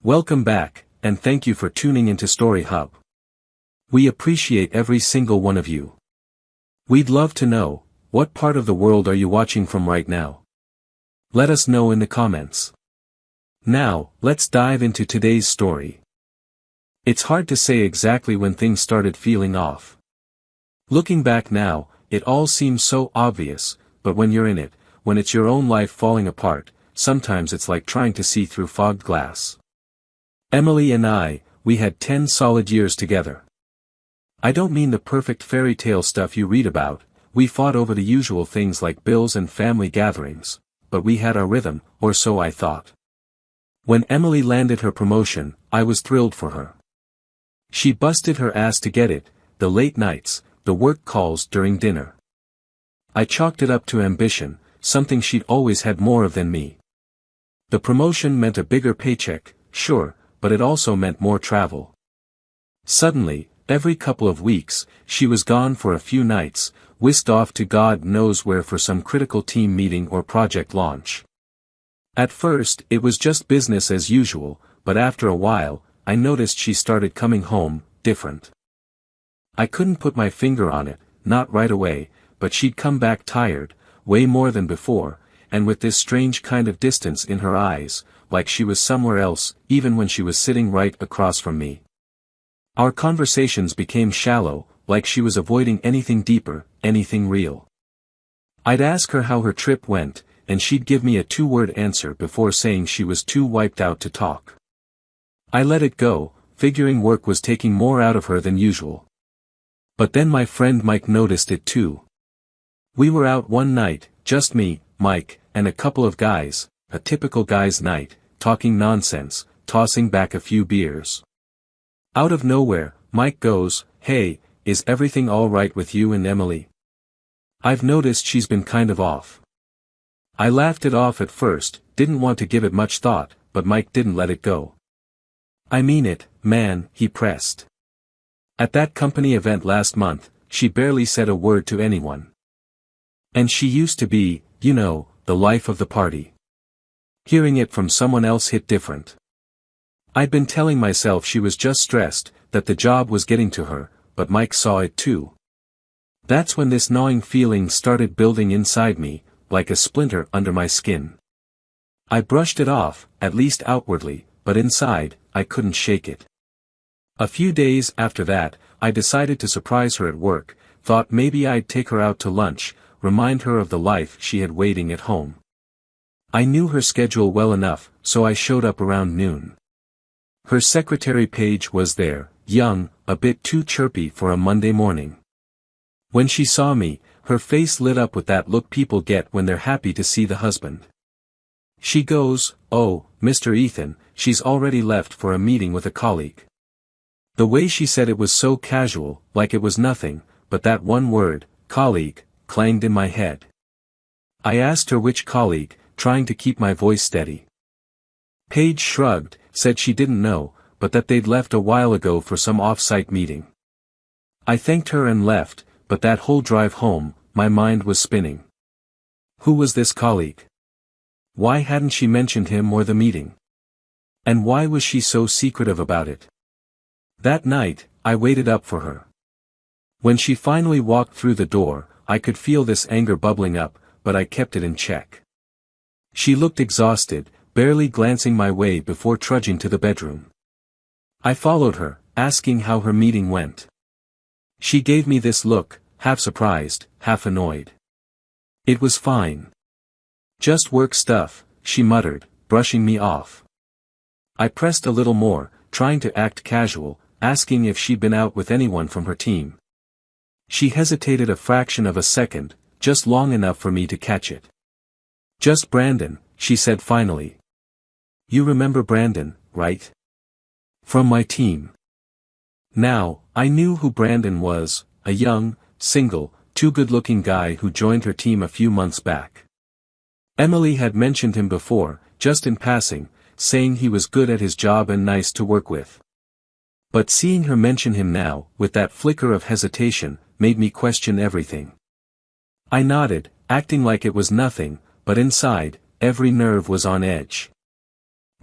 Welcome back, and thank you for tuning into Story Hub. We appreciate every single one of you. We'd love to know, what part of the world are you watching from right now? Let us know in the comments. Now, let's dive into today's story. It's hard to say exactly when things started feeling off. Looking back now, it all seems so obvious, but when you're in it, when it's your own life falling apart, sometimes it's like trying to see through fogged glass. Emily and I, we had 10 solid years together. I don't mean the perfect fairy tale stuff you read about. We fought over the usual things like bills and family gatherings, but we had our rhythm, or so I thought. When Emily landed her promotion, I was thrilled for her. She busted her ass to get it, the late nights, the work calls during dinner. I chalked it up to ambition, something she'd always had more of than me. The promotion meant a bigger paycheck, sure, but it also meant more travel. Suddenly, every couple of weeks, she was gone for a few nights, whisked off to God knows where for some critical team meeting or project launch. At first, it was just business as usual, but after a while, I noticed she started coming home, different. I couldn't put my finger on it, not right away, but she'd come back tired, way more than before, and with this strange kind of distance in her eyes, like she was somewhere else, even when she was sitting right across from me. Our conversations became shallow, like she was avoiding anything deeper, anything real. I'd ask her how her trip went, and she'd give me a 2-word answer before saying she was too wiped out to talk. I let it go, figuring work was taking more out of her than usual. But then my friend Mike noticed it too. We were out one night, just me, Mike, and a couple of guys, a typical guy's night, talking nonsense, tossing back a few beers. Out of nowhere, Mike goes, "Hey, is everything all right with you and Emily? I've noticed she's been kind of off." I laughed it off at first, didn't want to give it much thought, but Mike didn't let it go. "I mean it, man," he pressed. "At that company event last month, she barely said a word to anyone. And she used to be, you know, the life of the party." Hearing it from someone else hit different. I'd been telling myself she was just stressed, that the job was getting to her, but Mike saw it too. That's when this gnawing feeling started building inside me, like a splinter under my skin. I brushed it off, at least outwardly, but inside, I couldn't shake it. A few days after that, I decided to surprise her at work, thought maybe I'd take her out to lunch, remind her of the life she had waiting at home. I knew her schedule well enough, so I showed up around noon. Her secretary Paige was there, young, a bit too chirpy for a Monday morning. When she saw me, her face lit up with that look people get when they're happy to see the husband. She goes, "Oh, Mr. Ethan, she's already left for a meeting with a colleague." The way she said it was so casual, like it was nothing, but that one word, colleague, clanged in my head. I asked her which colleague, trying to keep my voice steady. Paige shrugged, said she didn't know, but that they'd left a while ago for some off-site meeting. I thanked her and left, but that whole drive home, my mind was spinning. Who was this colleague? Why hadn't she mentioned him or the meeting? And why was she so secretive about it? That night, I waited up for her. When she finally walked through the door, I could feel this anger bubbling up, but I kept it in check. She looked exhausted, barely glancing my way before trudging to the bedroom. I followed her, asking how her meeting went. She gave me this look, half surprised, half annoyed. "It was fine. Just work stuff," she muttered, brushing me off. I pressed a little more, trying to act casual, asking if she'd been out with anyone from her team. She hesitated a fraction of a second, just long enough for me to catch it. "Just Brandon," she said finally. "You remember Brandon, right? From my team." Now, I knew who Brandon was, a young, single, too good-looking guy who joined her team a few months back. Emily had mentioned him before, just in passing, saying he was good at his job and nice to work with. But seeing her mention him now, with that flicker of hesitation, made me question everything. I nodded, acting like it was nothing, but inside, every nerve was on edge.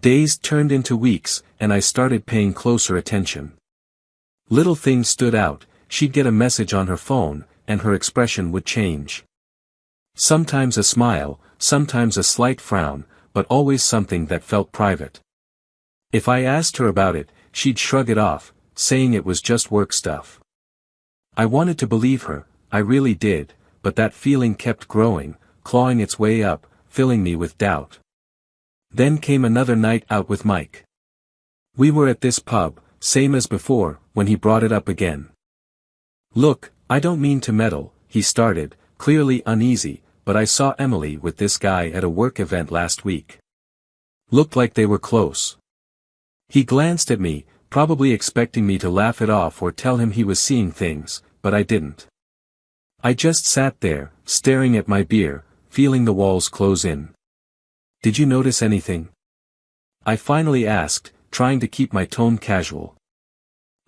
Days turned into weeks, and I started paying closer attention. Little things stood out. She'd get a message on her phone, and her expression would change. Sometimes a smile, sometimes a slight frown, but always something that felt private. If I asked her about it, she'd shrug it off, saying it was just work stuff. I wanted to believe her, I really did, but that feeling kept growing, clawing its way up, filling me with doubt. Then came another night out with Mike. We were at this pub, same as before, when he brought it up again. "Look, I don't mean to meddle," he started, clearly uneasy, "but I saw Emily with this guy at a work event last week. Looked like they were close." He glanced at me, probably expecting me to laugh it off or tell him he was seeing things, but I didn't. I just sat there, staring at my beer, feeling the walls close in. "Did you notice anything?" I finally asked, trying to keep my tone casual.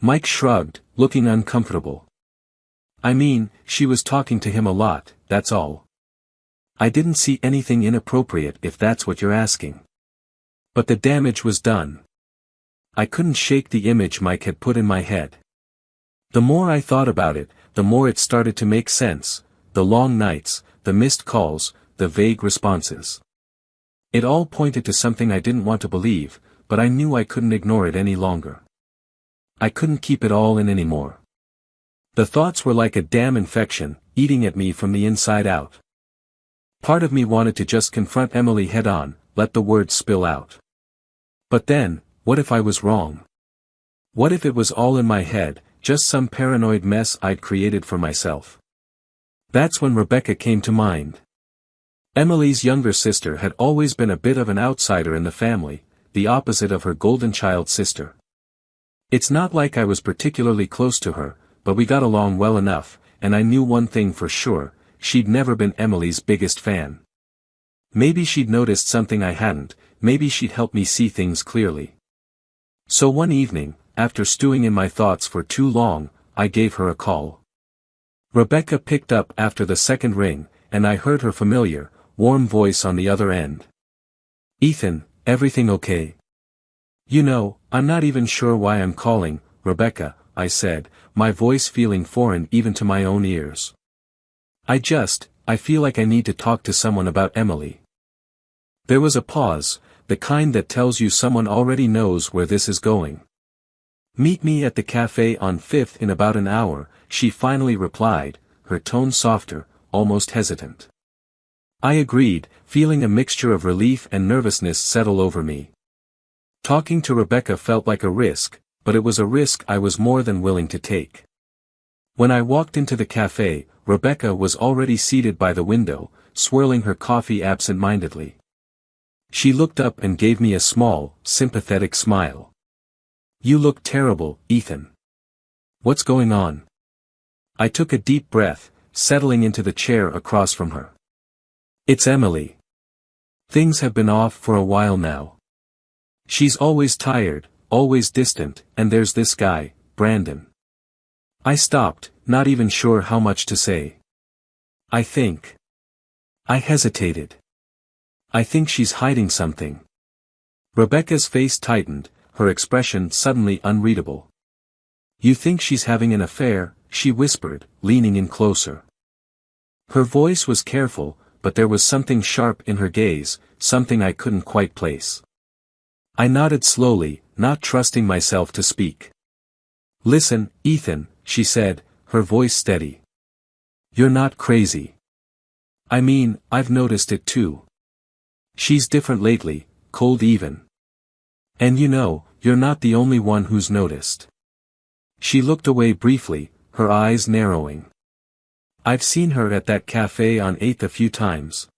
Mike shrugged, looking uncomfortable. "I mean, she was talking to him a lot, that's all. I didn't see anything inappropriate if that's what you're asking. But the damage was done." I couldn't shake the image Mike had put in my head. The more I thought about it, the more it started to make sense, the long nights, the missed calls, the vague responses. It all pointed to something I didn't want to believe, but I knew I couldn't ignore it any longer. I couldn't keep it all in anymore. The thoughts were like a damn infection, eating at me from the inside out. Part of me wanted to just confront Emily head-on, let the words spill out. But then, what if I was wrong? What if it was all in my head, just some paranoid mess I'd created for myself? That's when Rebecca came to mind. Emily's younger sister had always been a bit of an outsider in the family, the opposite of her golden child sister. It's not like I was particularly close to her, but we got along well enough, and I knew one thing for sure, she'd never been Emily's biggest fan. Maybe she'd noticed something I hadn't, maybe she'd helped me see things clearly. So one evening, after stewing in my thoughts for too long, I gave her a call. Rebecca picked up after the second ring, and I heard her familiar, warm voice on the other end. "Ethan, everything okay?" "You know, I'm not even sure why I'm calling, Rebecca," I said, my voice feeling foreign even to my own ears. I feel like I need to talk to someone about Emily." There was a pause, the kind that tells you someone already knows where this is going. "Meet me at the cafe on 5th in about an hour," she finally replied, her tone softer, almost hesitant. I agreed, feeling a mixture of relief and nervousness settle over me. Talking to Rebecca felt like a risk, but it was a risk I was more than willing to take. When I walked into the cafe, Rebecca was already seated by the window, swirling her coffee absent-mindedly. She looked up and gave me a small, sympathetic smile. "You look terrible, Ethan. What's going on?" I took a deep breath, settling into the chair across from her. "It's Emily. Things have been off for a while now. She's always tired, always distant, and there's this guy, Brandon." I stopped, not even sure how much to say. I hesitated. "I think she's hiding something." Rebecca's face tightened, her expression suddenly unreadable. "You think she's having an affair?" she whispered, leaning in closer. Her voice was careful, but there was something sharp in her gaze, something I couldn't quite place. I nodded slowly, not trusting myself to speak. "Listen, Ethan," she said, her voice steady. "You're not crazy. I mean, I've noticed it too. She's different lately, cold even. And you know, you're not the only one who's noticed." She looked away briefly, her eyes narrowing. "I've seen her at that cafe on 8th a few times.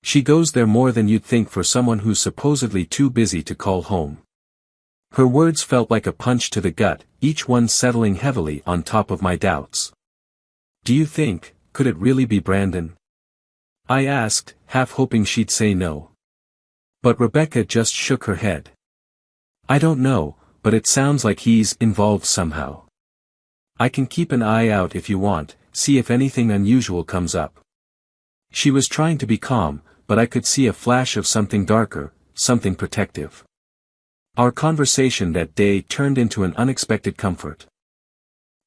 She goes there more than you'd think for someone who's supposedly too busy to call home." Her words felt like a punch to the gut, each one settling heavily on top of my doubts. "Do you think, could it really be Brandon?" I asked, half hoping she'd say no. But Rebecca just shook her head. "I don't know, but it sounds like he's involved somehow. I can keep an eye out if you want, see if anything unusual comes up." She was trying to be calm, but I could see a flash of something darker, something protective. Our conversation that day turned into an unexpected comfort.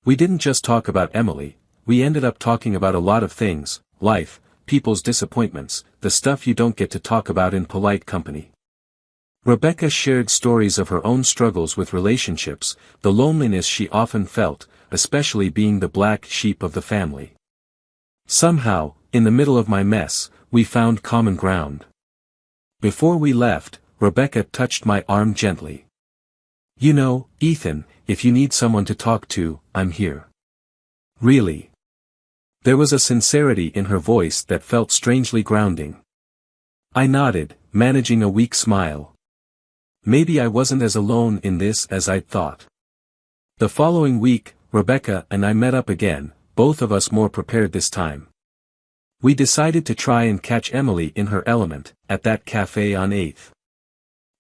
We didn't just talk about Emily, we ended up talking about a lot of things: life, people's disappointments, the stuff you don't get to talk about in polite company. Rebecca shared stories of her own struggles with relationships, the loneliness she often felt, especially being the black sheep of the family. Somehow, in the middle of my mess, we found common ground. Before we left, Rebecca touched my arm gently. "You know, Ethan, if you need someone to talk to, I'm here." "Really?" There was a sincerity in her voice that felt strangely grounding. I nodded, managing a weak smile. Maybe I wasn't as alone in this as I'd thought. The following week, Rebecca and I met up again, both of us more prepared this time. We decided to try and catch Emily in her element, at that cafe on 8th.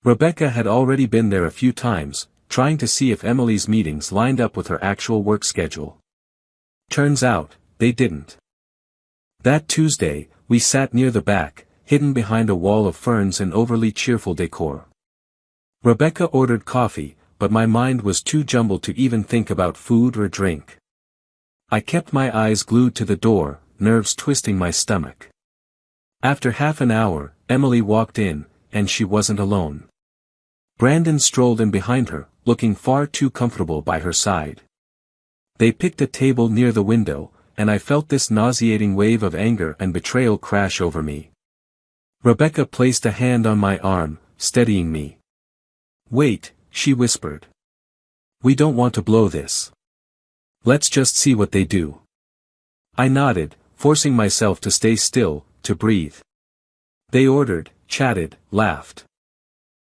Rebecca had already been there a few times, trying to see if Emily's meetings lined up with her actual work schedule. Turns out, they didn't. That Tuesday, we sat near the back, hidden behind a wall of ferns and overly cheerful decor. Rebecca ordered coffee, but my mind was too jumbled to even think about food or drink. I kept my eyes glued to the door, nerves twisting my stomach. After half an hour, Emily walked in, and she wasn't alone. Brandon strolled in behind her, looking far too comfortable by her side. They picked a table near the window, and I felt this nauseating wave of anger and betrayal crash over me. Rebecca placed a hand on my arm, steadying me. "Wait," she whispered. "We don't want to blow this. Let's just see what they do." I nodded, forcing myself to stay still, to breathe. They ordered, chatted, laughed.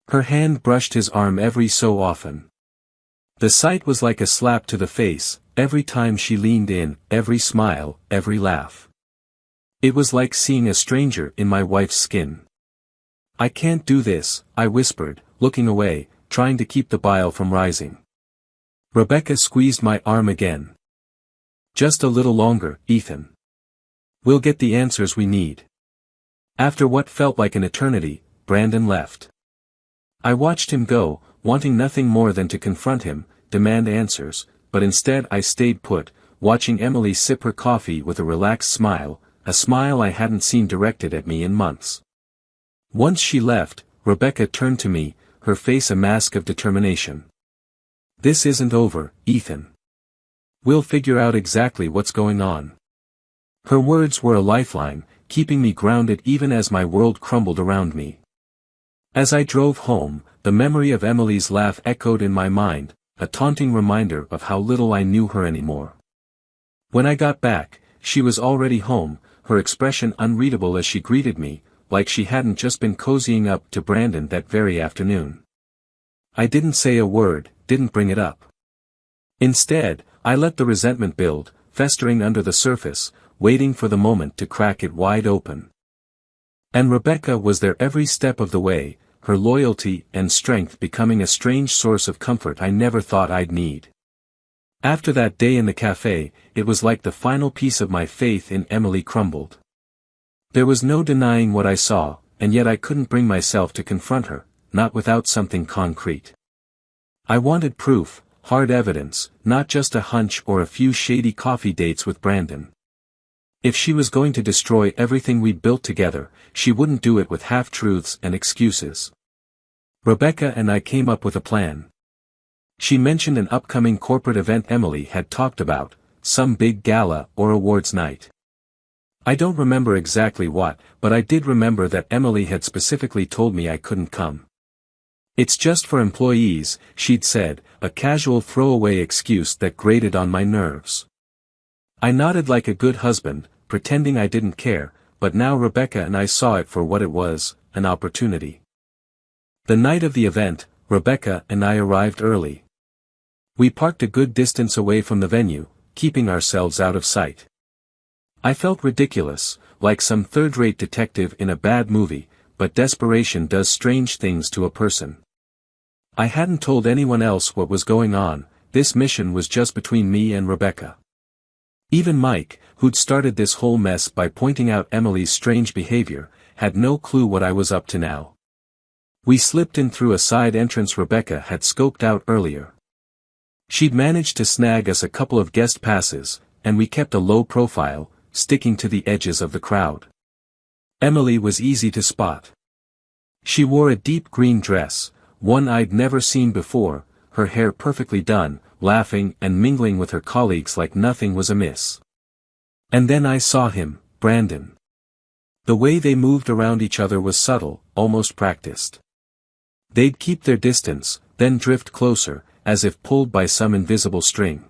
Her hand brushed his arm every so often. The sight was like a slap to the face, every time she leaned in, every smile, every laugh. It was like seeing a stranger in my wife's skin. "I can't do this," I whispered, looking away, trying to keep the bile from rising. Rebecca squeezed my arm again. "Just a little longer, Ethan. We'll get the answers we need." After what felt like an eternity, Brandon left. I watched him go, wanting nothing more than to confront him, demand answers, but instead I stayed put, watching Emily sip her coffee with a relaxed smile, a smile I hadn't seen directed at me in months. Once she left, Rebecca turned to me, her face a mask of determination. "This isn't over, Ethan. We'll figure out exactly what's going on." Her words were a lifeline, keeping me grounded even as my world crumbled around me. As I drove home, the memory of Emily's laugh echoed in my mind, a taunting reminder of how little I knew her anymore. When I got back, she was already home, her expression unreadable as she greeted me, like she hadn't just been cozying up to Brandon that very afternoon. I didn't say a word, didn't bring it up. Instead, I let the resentment build, festering under the surface, waiting for the moment to crack it wide open. And Rebecca was there every step of the way, her loyalty and strength becoming a strange source of comfort I never thought I'd need. After that day in the cafe, it was like the final piece of my faith in Emily crumbled. There was no denying what I saw, and yet I couldn't bring myself to confront her, not without something concrete. I wanted proof, hard evidence, not just a hunch or a few shady coffee dates with Brandon. If she was going to destroy everything we'd built together, she wouldn't do it with half-truths and excuses. Rebecca and I came up with a plan. She mentioned an upcoming corporate event Emily had talked about, some big gala or awards night. I don't remember exactly what, but I did remember that Emily had specifically told me I couldn't come. "It's just for employees," she'd said, a casual throwaway excuse that grated on my nerves. I nodded like a good husband, pretending I didn't care, but now Rebecca and I saw it for what it was, an opportunity. The night of the event, Rebecca and I arrived early. We parked a good distance away from the venue, keeping ourselves out of sight. I felt ridiculous, like some third-rate detective in a bad movie, but desperation does strange things to a person. I hadn't told anyone else what was going on, this mission was just between me and Rebecca. Even Mike, who'd started this whole mess by pointing out Emily's strange behavior, had no clue what I was up to now. We slipped in through a side entrance Rebecca had scoped out earlier. She'd managed to snag us a couple of guest passes, and we kept a low profile, sticking to the edges of the crowd. Emily was easy to spot. She wore a deep green dress, one I'd never seen before, her hair perfectly done, laughing and mingling with her colleagues like nothing was amiss. And then I saw him, Brandon. The way they moved around each other was subtle, almost practiced. They'd keep their distance, then drift closer, as if pulled by some invisible string.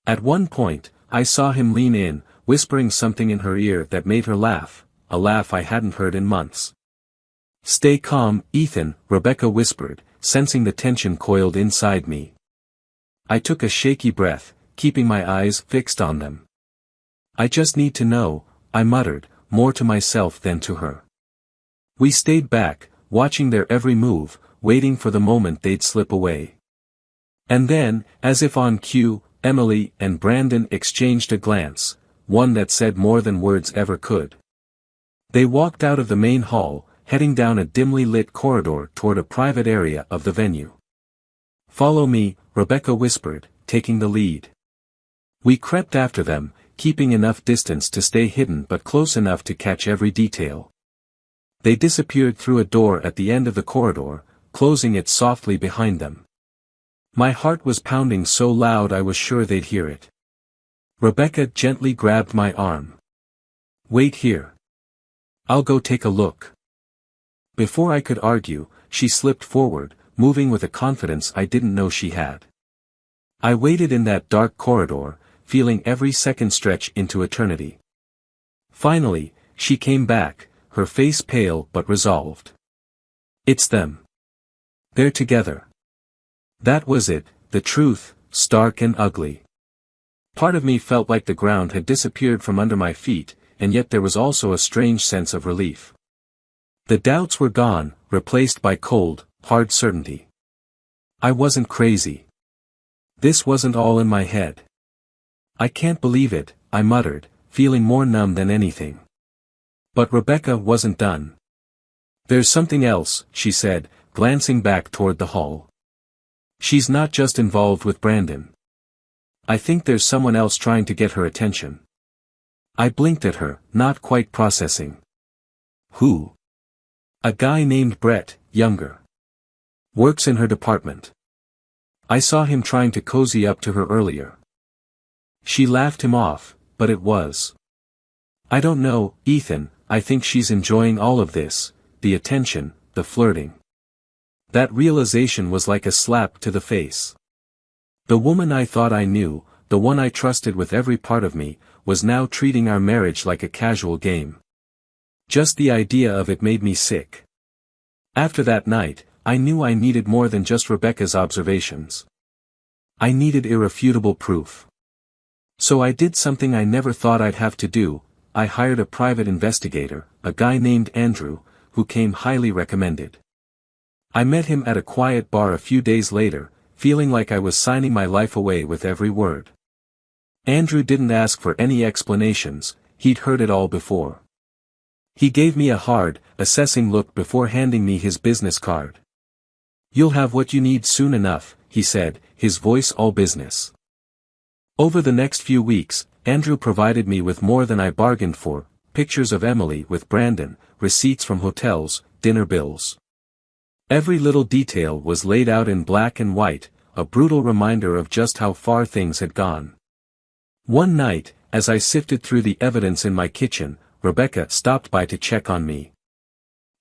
At one point, I saw him lean in, whispering something in her ear that made her laugh, a laugh I hadn't heard in months. "Stay calm, Ethan," Rebecca whispered, sensing the tension coiled inside me. I took a shaky breath, keeping my eyes fixed on them. "I just need to know," I muttered, more to myself than to her. We stayed back, watching their every move, waiting for the moment they'd slip away. And then, as if on cue, Emily and Brandon exchanged a glance, one that said more than words ever could. They walked out of the main hall, heading down a dimly lit corridor toward a private area of the venue. "Follow me," Rebecca whispered, taking the lead. We crept after them, keeping enough distance to stay hidden but close enough to catch every detail. They disappeared through a door at the end of the corridor, closing it softly behind them. My heart was pounding so loud I was sure they'd hear it. Rebecca gently grabbed my arm. "Wait here. I'll go take a look." Before I could argue, she slipped forward, moving with a confidence I didn't know she had. I waited in that dark corridor, feeling every second stretch into eternity. Finally, she came back, her face pale but resolved. "It's them. They're together." That was it, the truth, stark and ugly. Part of me felt like the ground had disappeared from under my feet, and yet there was also a strange sense of relief. The doubts were gone, replaced by cold, hard certainty. I wasn't crazy. This wasn't all in my head. "I can't believe it," I muttered, feeling more numb than anything. But Rebecca wasn't done. "There's something else," she said, glancing back toward the hall. "She's not just involved with Brandon. I think there's someone else trying to get her attention." I blinked at her, not quite processing. "Who?" "A guy named Brett, younger. Works in her department. I saw him trying to cozy up to her earlier." She laughed him off, but it was. "I don't know, Ethan, I think she's enjoying all of this, the attention, the flirting." That realization was like a slap to the face. The woman I thought I knew, the one I trusted with every part of me, was now treating our marriage like a casual game. Just the idea of it made me sick. After that night, I knew I needed more than just Rebecca's observations. I needed irrefutable proof. So I did something I never thought I'd have to do. I hired a private investigator, a guy named Andrew, who came highly recommended. I met him at a quiet bar a few days later, feeling like I was signing my life away with every word. Andrew didn't ask for any explanations, he'd heard it all before. He gave me a hard, assessing look before handing me his business card. "You'll have what you need soon enough," he said, his voice all business. Over the next few weeks, Andrew provided me with more than I bargained for: pictures of Emily with Brandon, receipts from hotels, dinner bills. Every little detail was laid out in black and white, a brutal reminder of just how far things had gone. One night, as I sifted through the evidence in my kitchen, Rebecca stopped by to check on me.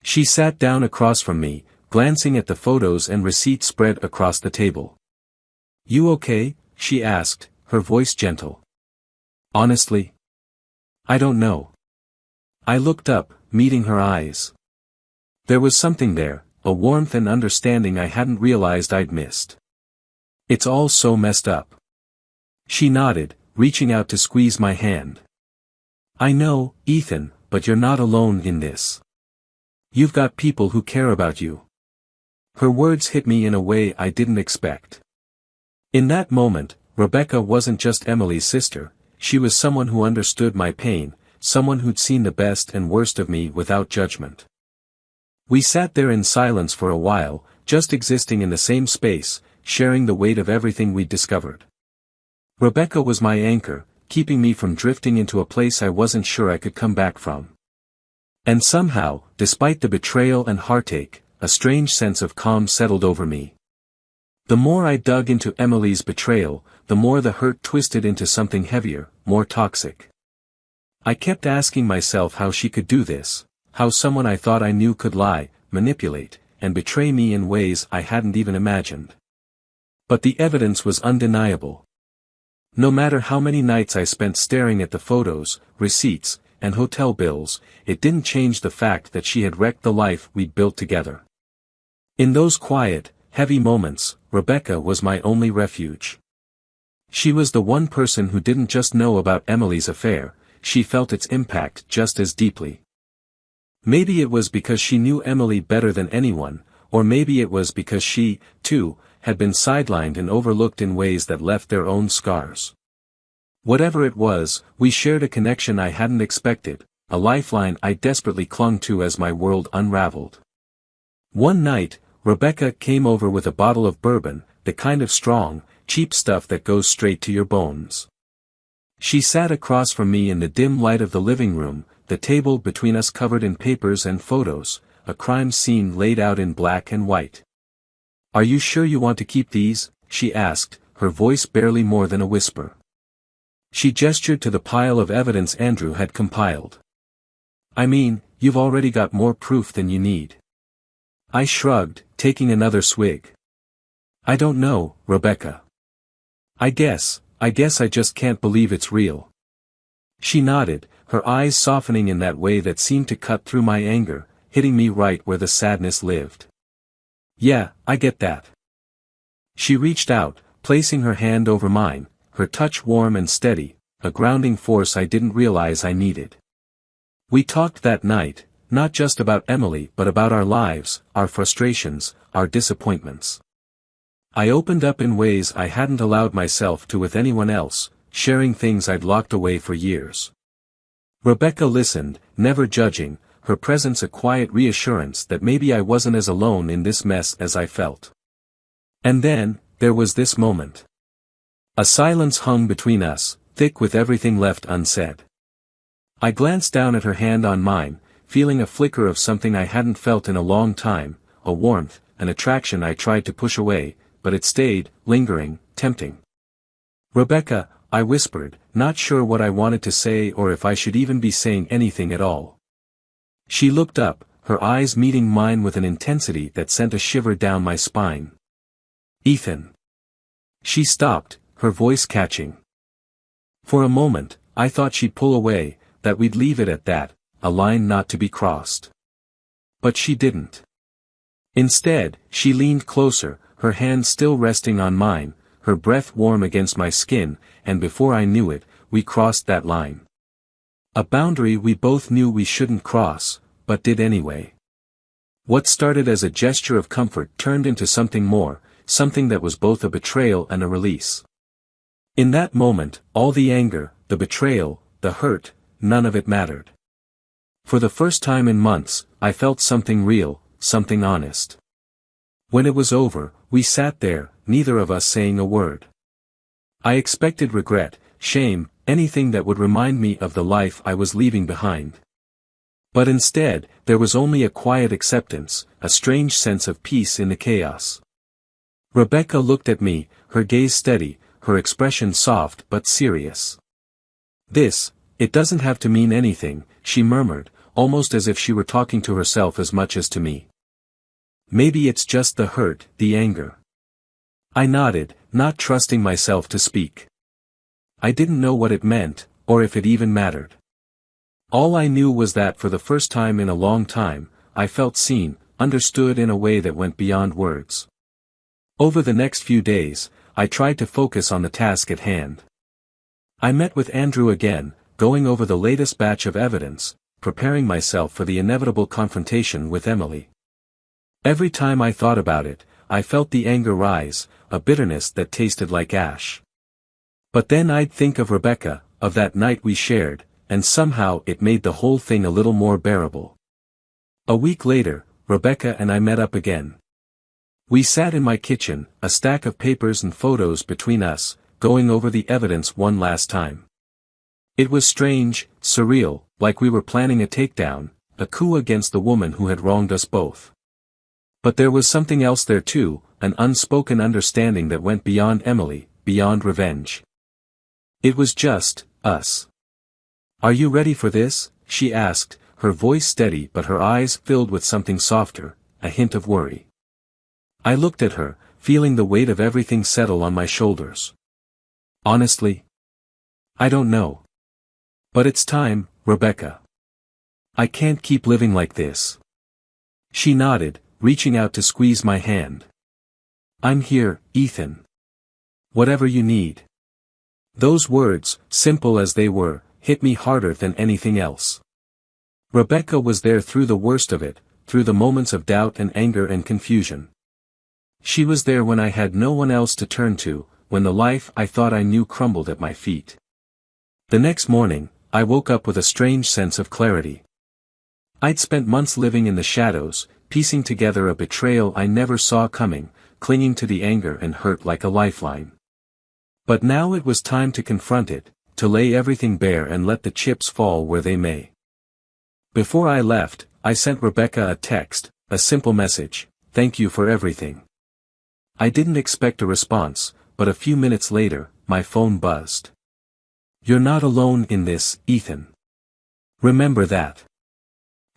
She sat down across from me, glancing at the photos and receipts spread across the table. "You okay?" she asked, her voice gentle. "Honestly? I don't know." I looked up, meeting her eyes. There was something there, a warmth and understanding I hadn't realized I'd missed. "It's all so messed up." She nodded, reaching out to squeeze my hand. "I know, Ethan, but you're not alone in this. You've got people who care about you." Her words hit me in a way I didn't expect. In that moment, Rebecca wasn't just Emily's sister, she was someone who understood my pain, someone who'd seen the best and worst of me without judgment. We sat there in silence for a while, just existing in the same space, sharing the weight of everything we'd discovered. Rebecca was my anchor, keeping me from drifting into a place I wasn't sure I could come back from. And somehow, despite the betrayal and heartache, a strange sense of calm settled over me. The more I dug into Emily's betrayal, the more the hurt twisted into something heavier, more toxic. I kept asking myself how she could do this, how someone I thought I knew could lie, manipulate, and betray me in ways I hadn't even imagined. But the evidence was undeniable. No matter how many nights I spent staring at the photos, receipts, and hotel bills, it didn't change the fact that she had wrecked the life we'd built together. In those quiet, heavy moments, Rebecca was my only refuge. She was the one person who didn't just know about Emily's affair, she felt its impact just as deeply. Maybe it was because she knew Emily better than anyone, or maybe it was because she, too, had been sidelined and overlooked in ways that left their own scars. Whatever it was, we shared a connection I hadn't expected, a lifeline I desperately clung to as my world unraveled. One night, Rebecca came over with a bottle of bourbon, the kind of strong, cheap stuff that goes straight to your bones. She sat across from me in the dim light of the living room, the table between us covered in papers and photos, a crime scene laid out in black and white. "Are you sure you want to keep these?" she asked, her voice barely more than a whisper. She gestured to the pile of evidence Andrew had compiled. "I mean, you've already got more proof than you need." I shrugged, taking another swig. "I don't know, Rebecca. I guess I just can't believe it's real." She nodded, her eyes softening in that way that seemed to cut through my anger, hitting me right where the sadness lived. "Yeah, I get that." She reached out, placing her hand over mine, her touch warm and steady, a grounding force I didn't realize I needed. We talked that night, not just about Emily but about our lives, our frustrations, our disappointments. I opened up in ways I hadn't allowed myself to with anyone else, sharing things I'd locked away for years. Rebecca listened, never judging, her presence a quiet reassurance that maybe I wasn't as alone in this mess as I felt. And then, there was this moment. A silence hung between us, thick with everything left unsaid. I glanced down at her hand on mine, feeling a flicker of something I hadn't felt in a long time, a warmth, an attraction I tried to push away, but it stayed, lingering, tempting. "Rebecca," I whispered, not sure what I wanted to say or if I should even be saying anything at all. She looked up, her eyes meeting mine with an intensity that sent a shiver down my spine. "Ethan." She stopped, her voice catching. For a moment, I thought she'd pull away, that we'd leave it at that, a line not to be crossed. But she didn't. Instead, she leaned closer, her hand still resting on mine, her breath warm against my skin, and before I knew it, we crossed that line. A boundary we both knew we shouldn't cross, but did anyway. What started as a gesture of comfort turned into something more, something that was both a betrayal and a release. In that moment, all the anger, the betrayal, the hurt, none of it mattered. For the first time in months, I felt something real, something honest. When it was over, we sat there, neither of us saying a word. I expected regret, shame, anything that would remind me of the life I was leaving behind. But instead, there was only a quiet acceptance, a strange sense of peace in the chaos. Rebecca looked at me, her gaze steady, her expression soft but serious. It doesn't have to mean anything," she murmured, almost as if she were talking to herself as much as to me. "Maybe it's just the hurt, the anger." I nodded, not trusting myself to speak. I didn't know what it meant, or if it even mattered. All I knew was that for the first time in a long time, I felt seen, understood in a way that went beyond words. Over the next few days, I tried to focus on the task at hand. I met with Andrew again, going over the latest batch of evidence, preparing myself for the inevitable confrontation with Emily. Every time I thought about it, I felt the anger rise, a bitterness that tasted like ash. But then I'd think of Rebecca, of that night we shared, and somehow it made the whole thing a little more bearable. A week later, Rebecca and I met up again. We sat in my kitchen, a stack of papers and photos between us, going over the evidence one last time. It was strange, surreal, like we were planning a takedown, a coup against the woman who had wronged us both. But there was something else there too, an unspoken understanding that went beyond Emily, beyond revenge. It was just us. "Are you ready for this?" she asked, her voice steady but her eyes filled with something softer, a hint of worry. I looked at her, feeling the weight of everything settle on my shoulders. "Honestly? I don't know. But it's time, Rebecca. I can't keep living like this." She nodded, reaching out to squeeze my hand. "I'm here, Ethan. Whatever you need." Those words, simple as they were, hit me harder than anything else. Rebecca was there through the worst of it, through the moments of doubt and anger and confusion. She was there when I had no one else to turn to, when the life I thought I knew crumbled at my feet. The next morning, I woke up with a strange sense of clarity. I'd spent months living in the shadows, piecing together a betrayal I never saw coming, clinging to the anger and hurt like a lifeline. But now it was time to confront it, to lay everything bare and let the chips fall where they may. Before I left, I sent Rebecca a text, a simple message: "Thank you for everything." I didn't expect a response, but a few minutes later, my phone buzzed. "You're not alone in this, Ethan. Remember that."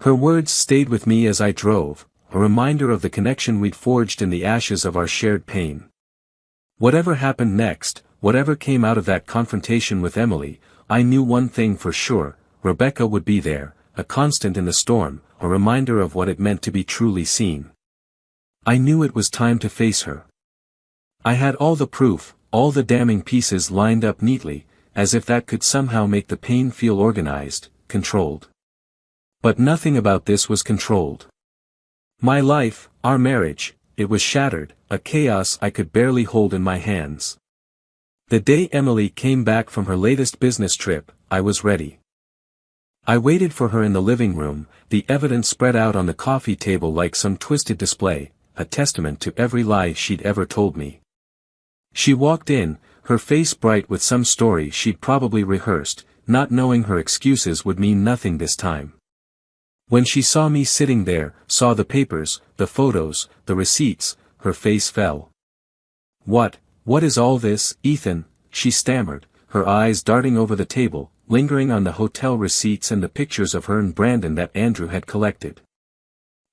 Her words stayed with me as I drove, a reminder of the connection we'd forged in the ashes of our shared pain. Whatever happened next, whatever came out of that confrontation with Emily, I knew one thing for sure: Rebecca would be there, a constant in the storm, a reminder of what it meant to be truly seen. I knew it was time to face her. I had all the proof, all the damning pieces lined up neatly, as if that could somehow make the pain feel organized, controlled. But nothing about this was controlled. My life, our marriage, it was shattered, a chaos I could barely hold in my hands. The day Emily came back from her latest business trip, I was ready. I waited for her in the living room, the evidence spread out on the coffee table like some twisted display, a testament to every lie she'd ever told me. She walked in, her face bright with some story she'd probably rehearsed, not knowing her excuses would mean nothing this time. When she saw me sitting there, saw the papers, the photos, the receipts, her face fell. What is all this, Ethan?" she stammered, her eyes darting over the table, lingering on the hotel receipts and the pictures of her and Brandon that Andrew had collected.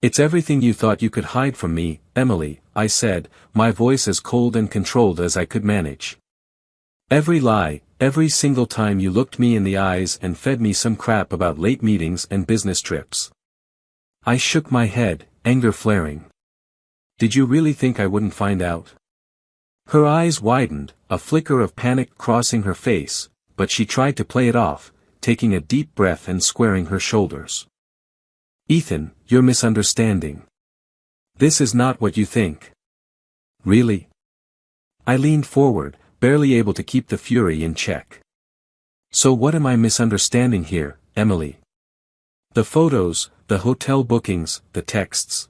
"It's everything you thought you could hide from me, Emily," I said, my voice as cold and controlled as I could manage. "Every lie, every single time you looked me in the eyes and fed me some crap about late meetings and business trips." I shook my head, anger flaring. "Did you really think I wouldn't find out?" Her eyes widened, a flicker of panic crossing her face, but she tried to play it off, taking a deep breath and squaring her shoulders. "Ethan, you're misunderstanding. This is not what you think." "Really?" I leaned forward, barely able to keep the fury in check. "So what am I misunderstanding here, Emily?" "The photos, the hotel bookings, the texts."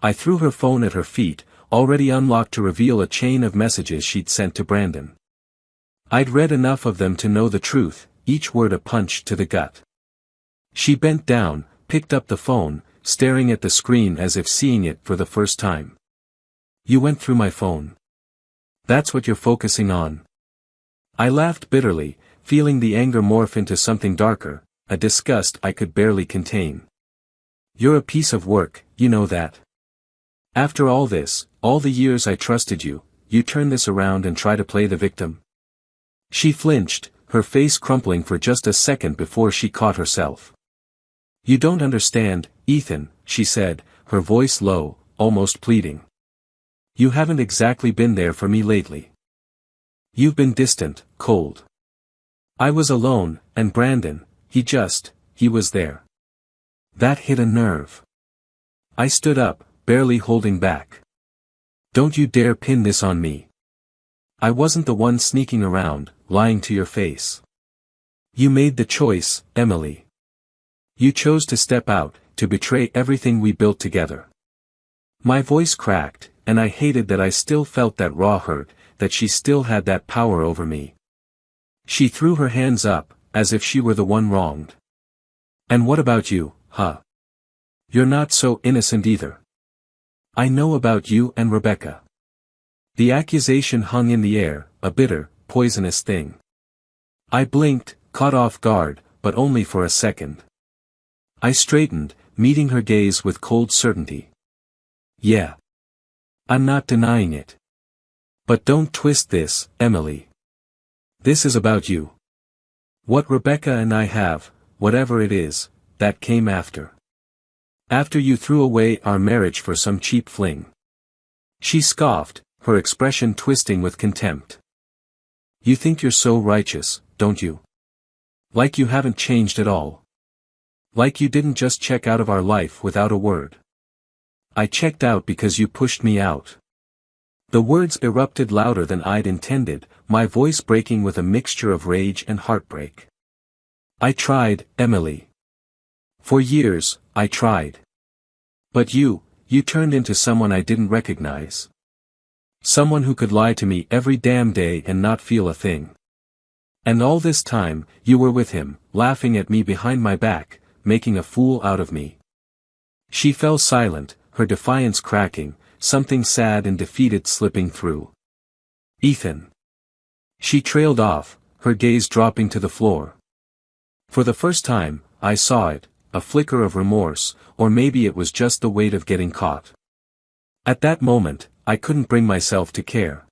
I threw her phone at her feet, already unlocked to reveal a chain of messages she'd sent to Brandon. I'd read enough of them to know the truth, each word a punch to the gut. She bent down, picked up the phone, staring at the screen as if seeing it for the first time. "You went through my phone. That's what you're focusing on?" I laughed bitterly, feeling the anger morph into something darker, a disgust I could barely contain. "You're a piece of work, you know that. After all this, all the years I trusted you, you turn this around and try to play the victim?" She flinched, her face crumpling for just a second before she caught herself. "You don't understand, Ethan," she said, her voice low, almost pleading. "You haven't exactly been there for me lately. You've been distant, cold. I was alone, and Brandon, he was there." That hit a nerve. I stood up, barely holding back. "Don't you dare pin this on me. I wasn't the one sneaking around, lying to your face. You made the choice, Emily. You chose to step out, to betray everything we built together. My voice cracked, and I hated that I still felt that raw hurt, that she still had that power over me. She threw her hands up, as if she were the one wronged. And what about you, huh? You're not so innocent either. I know about you and Rebecca. The accusation hung in the air, a bitter, poisonous thing. I blinked, caught off guard, but only for a second. I straightened, meeting her gaze with cold certainty. Yeah. I'm not denying it. But don't twist this, Emily. This is about you. What Rebecca and I have, whatever it is, that came after. After you threw away our marriage for some cheap fling. She scoffed, her expression twisting with contempt. You think you're so righteous, don't you? Like you haven't changed at all. Like you didn't just check out of our life without a word. I checked out because you pushed me out. The words erupted louder than I'd intended, my voice breaking with a mixture of rage and heartbreak. I tried, Emily. For years, I tried. But you turned into someone I didn't recognize. Someone who could lie to me every damn day and not feel a thing. And all this time, you were with him, laughing at me behind my back, making a fool out of me. She fell silent, her defiance cracking, something sad and defeated slipping through. Ethan. She trailed off, her gaze dropping to the floor. For the first time, I saw it, a flicker of remorse, or maybe it was just the weight of getting caught. At that moment, I couldn't bring myself to care.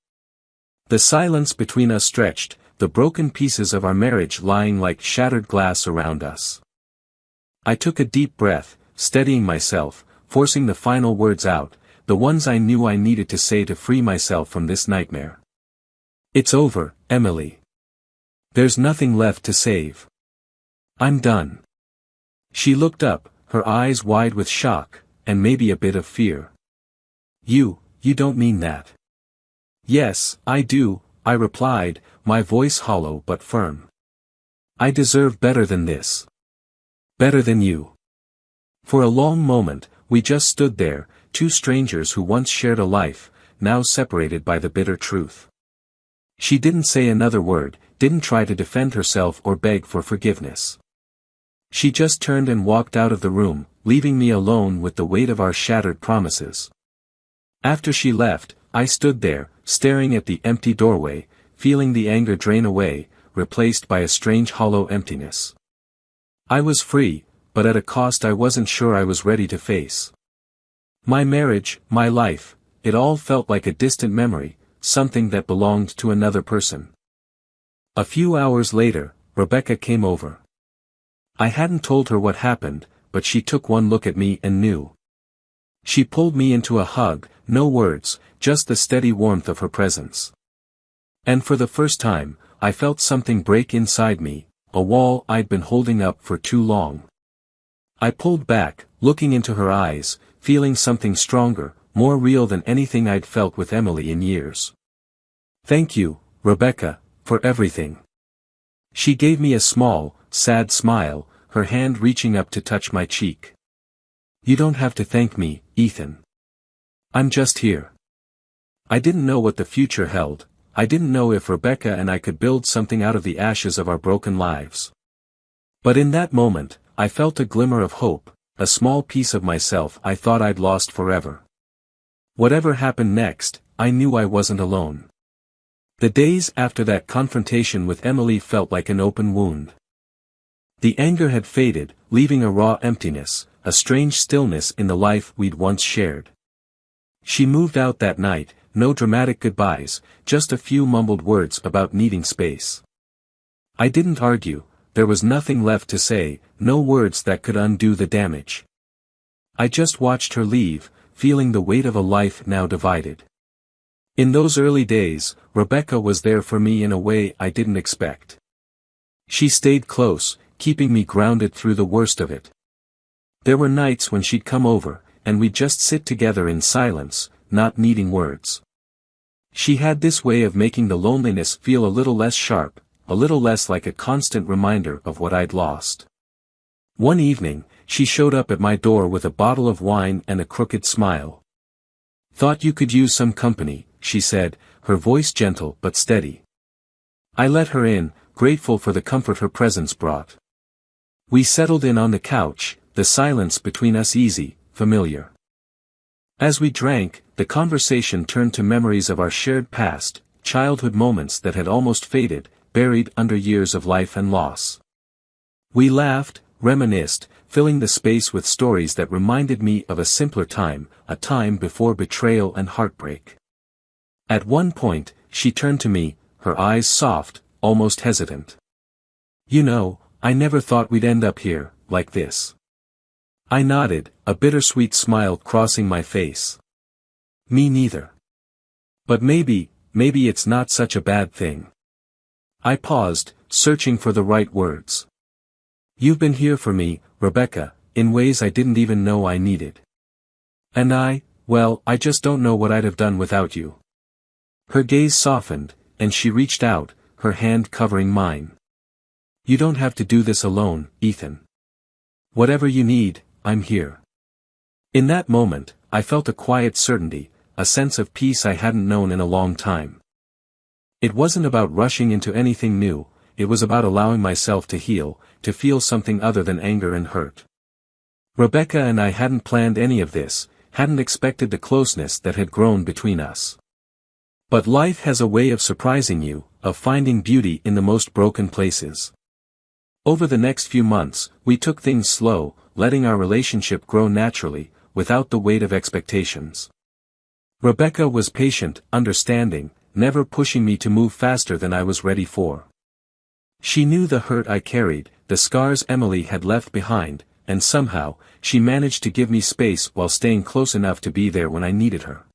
The silence between us stretched, the broken pieces of our marriage lying like shattered glass around us. I took a deep breath, steadying myself, forcing the final words out, the ones I knew I needed to say to free myself from this nightmare. It's over, Emily. There's nothing left to save. I'm done. She looked up, her eyes wide with shock, and maybe a bit of fear. You don't mean that. Yes, I do, I replied, my voice hollow but firm. I deserve better than this. Better than you. For a long moment, we just stood there, two strangers who once shared a life, now separated by the bitter truth. She didn't say another word, didn't try to defend herself or beg for forgiveness. She just turned and walked out of the room, leaving me alone with the weight of our shattered promises. After she left, I stood there, staring at the empty doorway, feeling the anger drain away, replaced by a strange hollow emptiness. I was free, but at a cost I wasn't sure I was ready to face. My marriage, my life, it all felt like a distant memory, something that belonged to another person. A few hours later, Rebecca came over. I hadn't told her what happened, but she took one look at me and knew. She pulled me into a hug, no words, just the steady warmth of her presence. And for the first time, I felt something break inside me, a wall I'd been holding up for too long. I pulled back, looking into her eyes, feeling something stronger, more real than anything I'd felt with Emily in years. Thank you, Rebecca, for everything. She gave me a small, sad smile, her hand reaching up to touch my cheek. You don't have to thank me, Ethan. I'm just here. I didn't know what the future held, I didn't know if Rebecca and I could build something out of the ashes of our broken lives. But in that moment, I felt a glimmer of hope, a small piece of myself I thought I'd lost forever. Whatever happened next, I knew I wasn't alone. The days after that confrontation with Emily felt like an open wound. The anger had faded, leaving a raw emptiness, a strange stillness in the life we'd once shared. She moved out that night, no dramatic goodbyes, just a few mumbled words about needing space. I didn't argue, there was nothing left to say, no words that could undo the damage. I just watched her leave, feeling the weight of a life now divided. In those early days, Rebecca was there for me in a way I didn't expect. She stayed close, keeping me grounded through the worst of it. There were nights when she'd come over, and we'd just sit together in silence, not needing words. She had this way of making the loneliness feel a little less sharp, a little less like a constant reminder of what I'd lost. One evening, she showed up at my door with a bottle of wine and a crooked smile. "Thought you could use some company," she said, her voice gentle but steady. I let her in, grateful for the comfort her presence brought. We settled in on the couch, the silence between us easy, familiar. As we drank, the conversation turned to memories of our shared past, childhood moments that had almost faded, buried under years of life and loss. We laughed, reminisced, filling the space with stories that reminded me of a simpler time, a time before betrayal and heartbreak. At one point, she turned to me, her eyes soft, almost hesitant. "You know, I never thought we'd end up here, like this." I nodded, a bittersweet smile crossing my face. "Me neither. But maybe it's not such a bad thing." I paused, searching for the right words. "You've been here for me, Rebecca, in ways I didn't even know I needed. And well, I just don't know what I'd have done without you." Her gaze softened, and she reached out, her hand covering mine. "You don't have to do this alone, Ethan. Whatever you need, I'm here." In that moment, I felt a quiet certainty, a sense of peace I hadn't known in a long time. It wasn't about rushing into anything new, it was about allowing myself to heal, to feel something other than anger and hurt. Rebecca and I hadn't planned any of this, hadn't expected the closeness that had grown between us. But life has a way of surprising you, of finding beauty in the most broken places. Over the next few months, we took things slow, letting our relationship grow naturally, without the weight of expectations. Rebecca was patient, understanding, never pushing me to move faster than I was ready for. She knew the hurt I carried, the scars Emily had left behind, and somehow, she managed to give me space while staying close enough to be there when I needed her.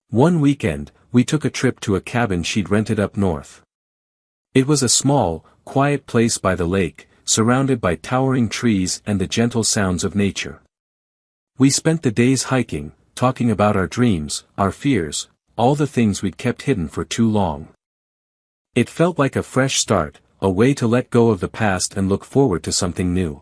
One weekend, we took a trip to a cabin she'd rented up north. It was a small, quiet place by the lake, surrounded by towering trees and the gentle sounds of nature. We spent the days hiking, talking about our dreams, our fears, all the things we'd kept hidden for too long. It felt like a fresh start, a way to let go of the past and look forward to something new.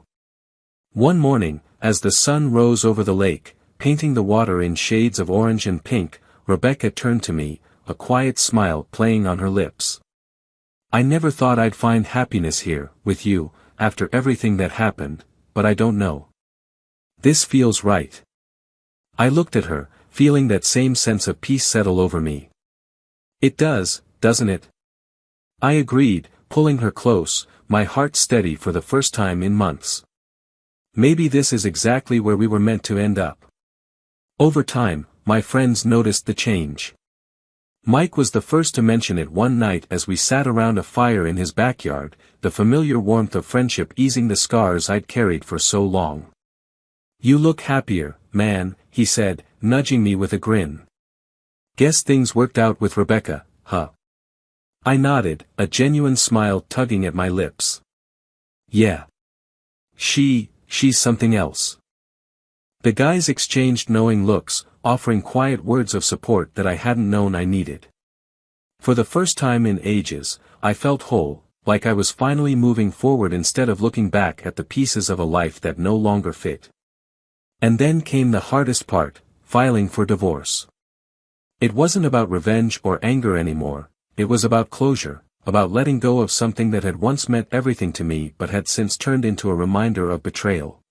One morning, as the sun rose over the lake, painting the water in shades of orange and pink, Rebecca turned to me, a quiet smile playing on her lips. "I never thought I'd find happiness here, with you, after everything that happened, but I don't know. This feels right." I looked at her, feeling that same sense of peace settle over me. "It does, doesn't it?" I agreed, pulling her close, my heart steady for the first time in months. Maybe this is exactly where we were meant to end up. Over time, my friends noticed the change. Mike was the first to mention it one night as we sat around a fire in his backyard, the familiar warmth of friendship easing the scars I'd carried for so long. "You look happier, man," he said, nudging me with a grin. "Guess things worked out with Rebecca, huh?" I nodded, a genuine smile tugging at my lips. "Yeah. She's something else." The guys exchanged knowing looks, offering quiet words of support that I hadn't known I needed. For the first time in ages, I felt whole, like I was finally moving forward instead of looking back at the pieces of a life that no longer fit. And then came the hardest part, filing for divorce. It wasn't about revenge or anger anymore, it was about closure, about letting go of something that had once meant everything to me but had since turned into a reminder of betrayal.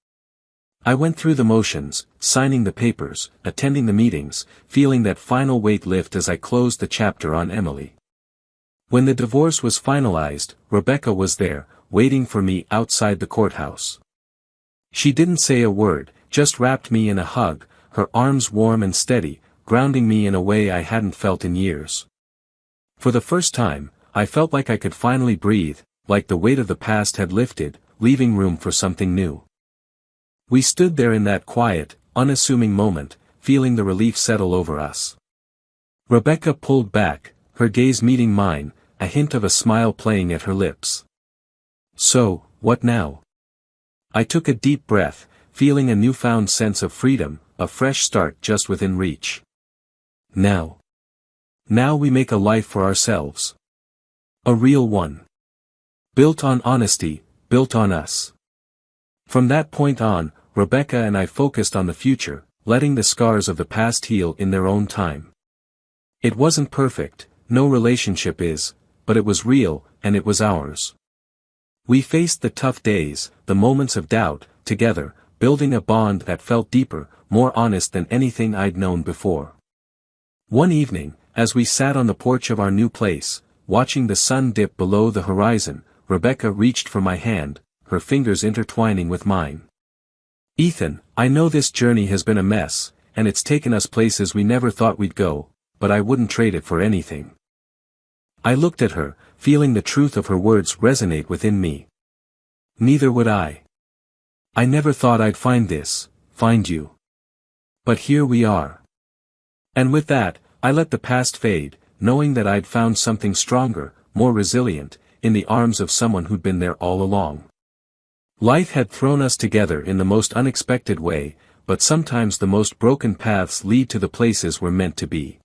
I went through the motions, signing the papers, attending the meetings, feeling that final weight lift as I closed the chapter on Emily. When the divorce was finalized, Rebecca was there, waiting for me outside the courthouse. She didn't say a word, just wrapped me in a hug, her arms warm and steady, grounding me in a way I hadn't felt in years. For the first time, I felt like I could finally breathe, like the weight of the past had lifted, leaving room for something new. We stood there in that quiet, unassuming moment, feeling the relief settle over us. Rebecca pulled back, her gaze meeting mine, a hint of a smile playing at her lips. "So, what now?" I took a deep breath, feeling a newfound sense of freedom, a fresh start just within reach. Now we make a life for ourselves. A real one. Built on honesty, built on us. From that point on, Rebecca and I focused on the future, letting the scars of the past heal in their own time. It wasn't perfect, no relationship is, but it was real, and it was ours. We faced the tough days, the moments of doubt, together, building a bond that felt deeper, more honest than anything I'd known before. One evening, as we sat on the porch of our new place, watching the sun dip below the horizon, Rebecca reached for my hand, her fingers intertwining with mine. "Ethan, I know this journey has been a mess, and it's taken us places we never thought we'd go, but I wouldn't trade it for anything." I looked at her, feeling the truth of her words resonate within me. Neither would I. I never thought I'd find you. But here we are. And with that, I let the past fade, knowing that I'd found something stronger, more resilient, in the arms of someone who'd been there all along. Life had thrown us together in the most unexpected way, but sometimes the most broken paths lead to the places we're meant to be.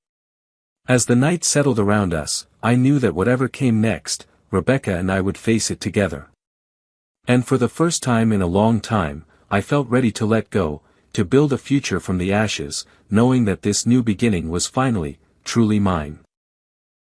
As the night settled around us, I knew that whatever came next, Rebecca and I would face it together. And for the first time in a long time, I felt ready to let go, to build a future from the ashes, knowing that this new beginning was finally, truly mine.